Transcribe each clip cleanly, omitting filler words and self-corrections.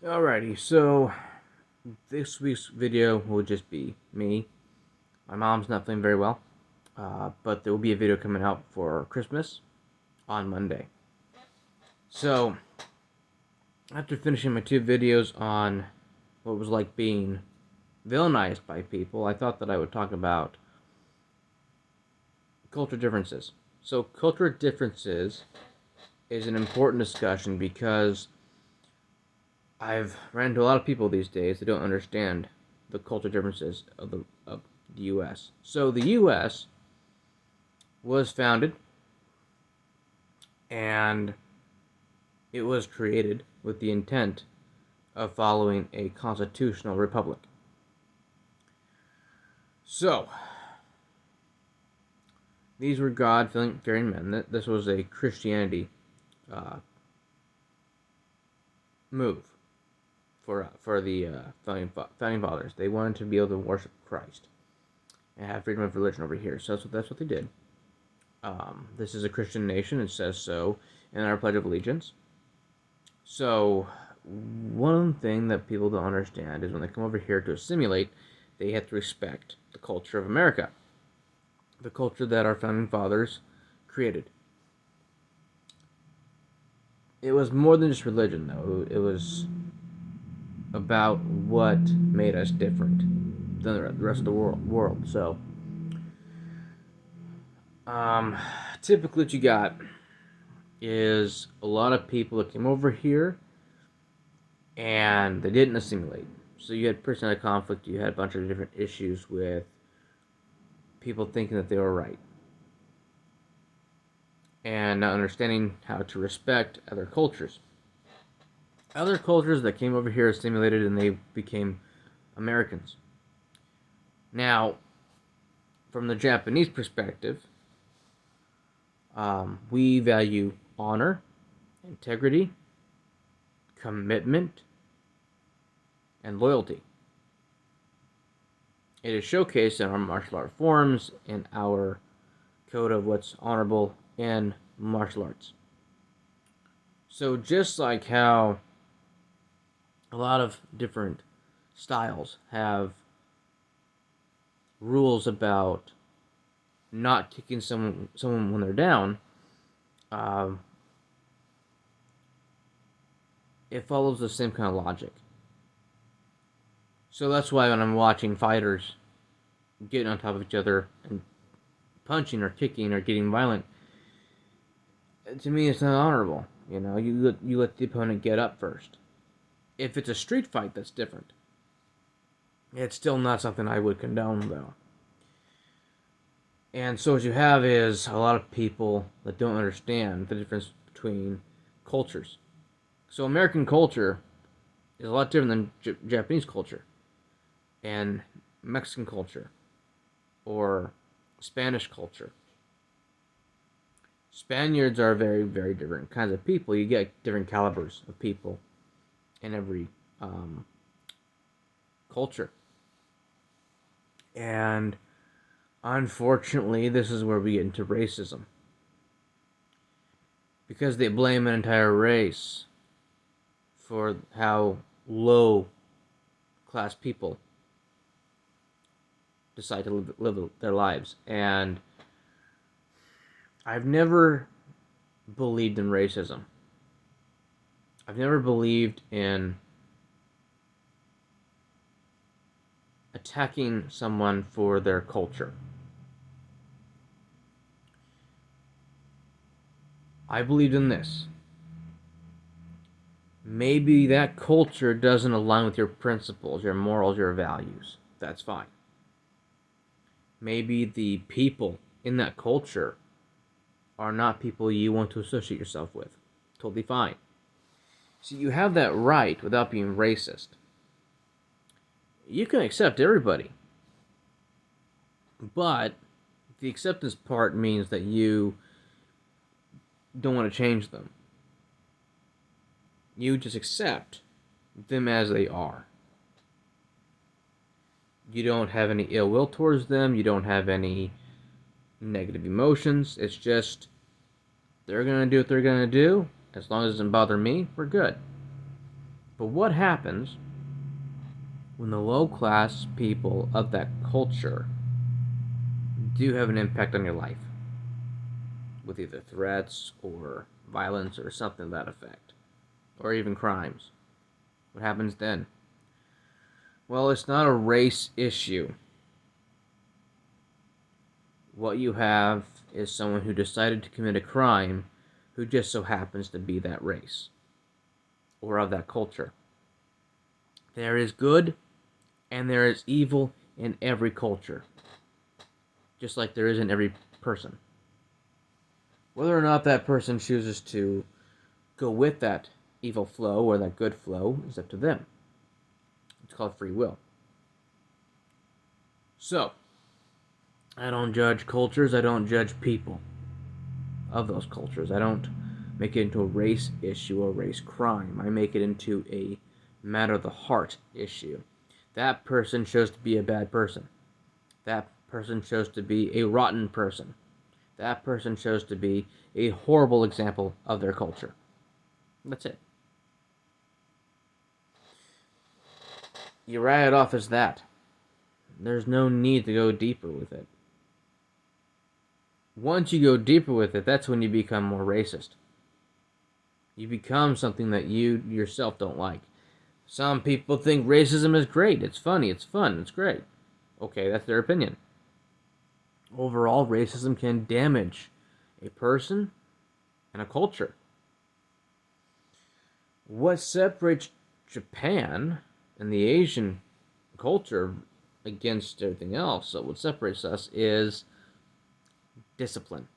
Alrighty, so this week's video will just be me. My mom's not feeling very well, but there will be a video coming out for Christmas on Monday. So, after finishing my two videos on what it was like being villainized by people, I thought that I would talk about culture differences. So, culture differences is an important discussion because I've ran into a lot of people these days that don't understand the culture differences of the U.S. So the U.S. was founded and it was created with the intent of following a constitutional republic. So these were God-fearing men. This was a Christianity uh, move for the founding fathers. They wanted to be able to worship Christ and have freedom of religion over here. So that's what they did. This is a Christian nation. It says so in our Pledge of Allegiance. So one thing that people don't understand is when they come over here to assimilate, they have to respect the culture of America, the culture that our founding fathers created. It was more than just religion, though. It was about what made us different than the rest of the world. So, typically, what you got is a lot of people that came over here and they didn't assimilate. So you had personality conflict. You had a bunch of different issues with people thinking that they were right and not understanding how to respect other cultures. Other cultures that came over here assimilated and they became Americans. Now, from the Japanese perspective, we value honor, integrity, commitment, and loyalty. It is showcased in our martial art forms, in our code of what's honorable in martial arts. So just like how a lot of different styles have rules about not kicking someone when they're down, it follows the same kind of logic. So that's why when I'm watching fighters getting on top of each other and punching or kicking or getting violent, to me it's not honorable. You let the opponent get up first. If it's a street fight, that's different. It's still not something I would condone, though. And so what you have is a lot of people that don't understand the difference between cultures. So American culture is a lot different than Japanese culture and Mexican culture or Spanish culture. Spaniards are very, very different kinds of people. You get different calibers of people in every culture. And unfortunately, this is where we get into racism. Because they blame an entire race for how low class people decide to live their lives. And I've never believed in racism. I've never believed in attacking someone for their culture. I believed in this. Maybe that culture doesn't align with your principles, your morals, your values. That's fine. Maybe the people in that culture are not people you want to associate yourself with. Totally fine. So you have that right without being racist. You can accept everybody. But the acceptance part means that you don't want to change them. You just accept them as they are. You don't have any ill will towards them. You don't have any negative emotions. It's just they're going to do what they're going to do. As long as it doesn't bother me, we're good. But what happens when the low-class people of that culture do have an impact on your life? With either threats or violence or something to that effect. Or even crimes. What happens then? Well, it's not a race issue. What you have is someone who decided to commit a crime who just so happens to be that race or of that culture. There is good and there is evil in every culture, just like there is in every person. Whether or not that person chooses to go with that evil flow or that good flow is up to them. It's called free will. So, I don't judge cultures, I don't judge people of those cultures. I don't make it into a race issue or race crime. I make it into a matter of the heart issue. That person chose to be a bad person. That person chose to be a rotten person. That person chose to be a horrible example of their culture. That's it. You write it off as that. There's no need to go deeper with it. Once you go deeper with it, that's when you become more racist. You become something that you yourself don't like. Some people think racism is great. It's funny, it's fun, it's great. Okay, that's their opinion. Overall, racism can damage a person and a culture. What separates Japan and the Asian culture against everything else, so what separates us is discipline,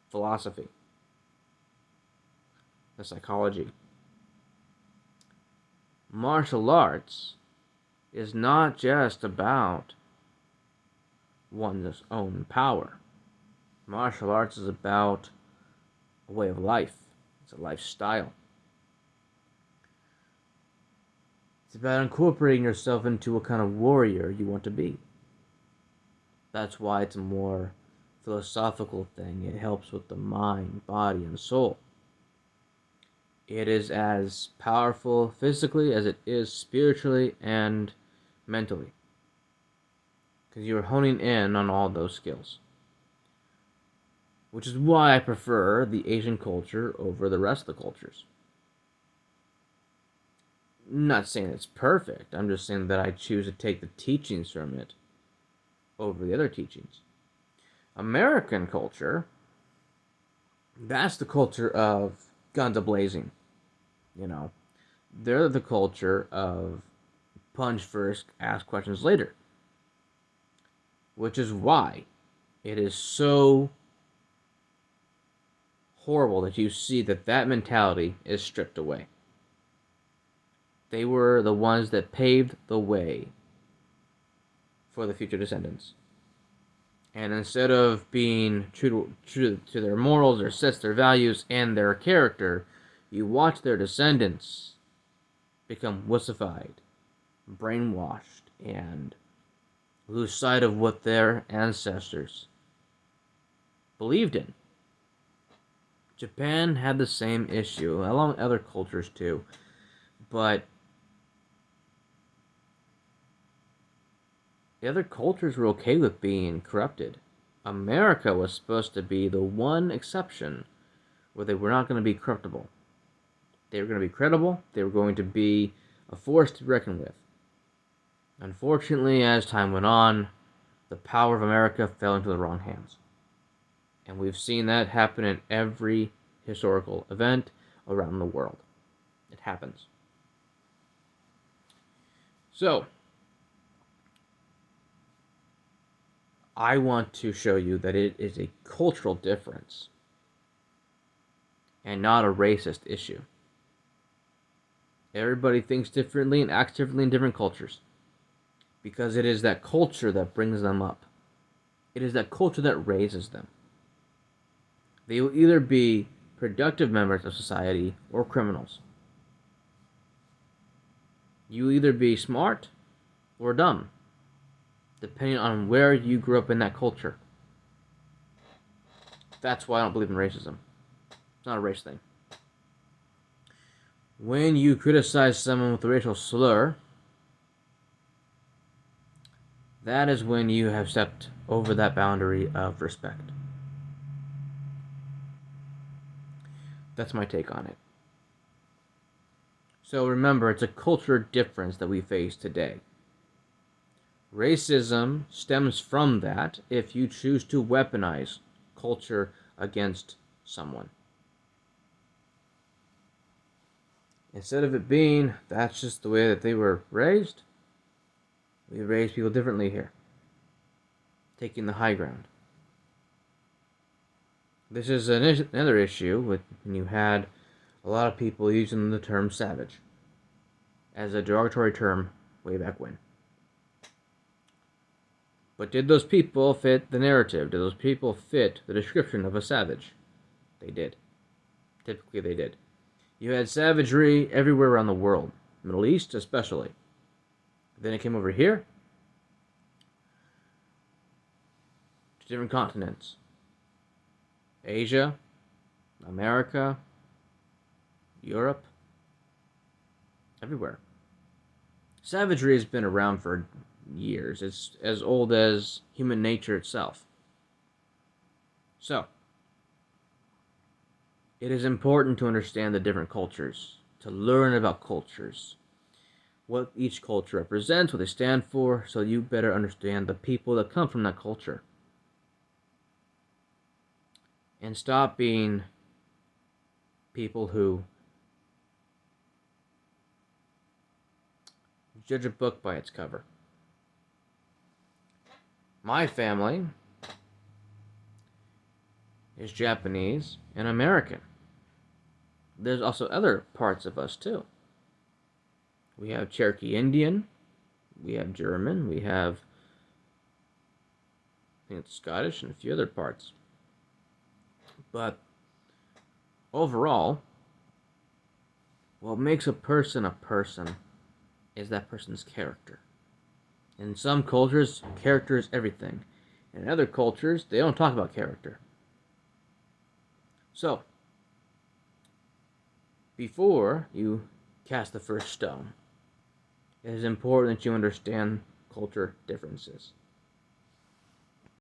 philosophy, the psychology. Martial arts is not just about one's own power. Martial arts is about a way of life. It's a lifestyle. It's about incorporating yourself into what kind of warrior you want to be. That's why it's a more philosophical thing. It helps with the mind, body, and soul. It is as powerful physically as it is spiritually and mentally. Because you're honing in on all those skills. Which is why I prefer the Asian culture over the rest of the cultures. I'm not saying it's perfect. I'm just saying that I choose to take the teachings from it over the other teachings. American culture, that's the culture of guns a-blazing. You know, they're the culture of punch first, ask questions later. Which is why it is so horrible that you see that mentality is stripped away. They were the ones that paved the way for the future descendants. And instead of being true to their morals, their sets, their values, and their character, you watch their descendants become wussified, brainwashed, and lose sight of what their ancestors believed in. Japan had the same issue, along with other cultures too, but the other cultures were okay with being corrupted. America was supposed to be the one exception where they were not going to be corruptible. They were going to be credible, they were going to be a force to be reckoned with. Unfortunately, as time went on, the power of America fell into the wrong hands. And we've seen that happen in every historical event around the world. It happens. So, I want to show you that it is a cultural difference and not a racist issue. Everybody thinks differently and acts differently in different cultures because it is that culture that brings them up. It is that culture that raises them. They will either be productive members of society or criminals. You will either be smart or dumb, depending on where you grew up in that culture. That's why I don't believe in racism. It's not a race thing. When you criticize someone with a racial slur, that is when you have stepped over that boundary of respect. That's my take on it. So remember, it's a culture difference that we face today. Racism stems from that if you choose to weaponize culture against someone. Instead of it being, that's just the way that they were raised, we raise people differently here, taking the high ground. This is another issue with when you had a lot of people using the term savage as a derogatory term way back when. But did those people fit the narrative? Did those people fit the description of a savage? They did. Typically, they did. You had savagery everywhere around the world, Middle East especially. Then it came over here to different continents. Asia, America, Europe, everywhere. Savagery has been around for years. It's as old as human nature itself. So, it is important to understand the different cultures, to learn about cultures, what each culture represents, what they stand for, so you better understand the people that come from that culture. And stop being people who judge a book by its cover. My family is Japanese and American. There's also other parts of us too. We have Cherokee Indian, we have German, we have I think it's Scottish and a few other parts. But overall, what makes a person is that person's character. In some cultures, character is everything. In other cultures, they don't talk about character. So, before you cast the first stone, it is important that you understand culture differences.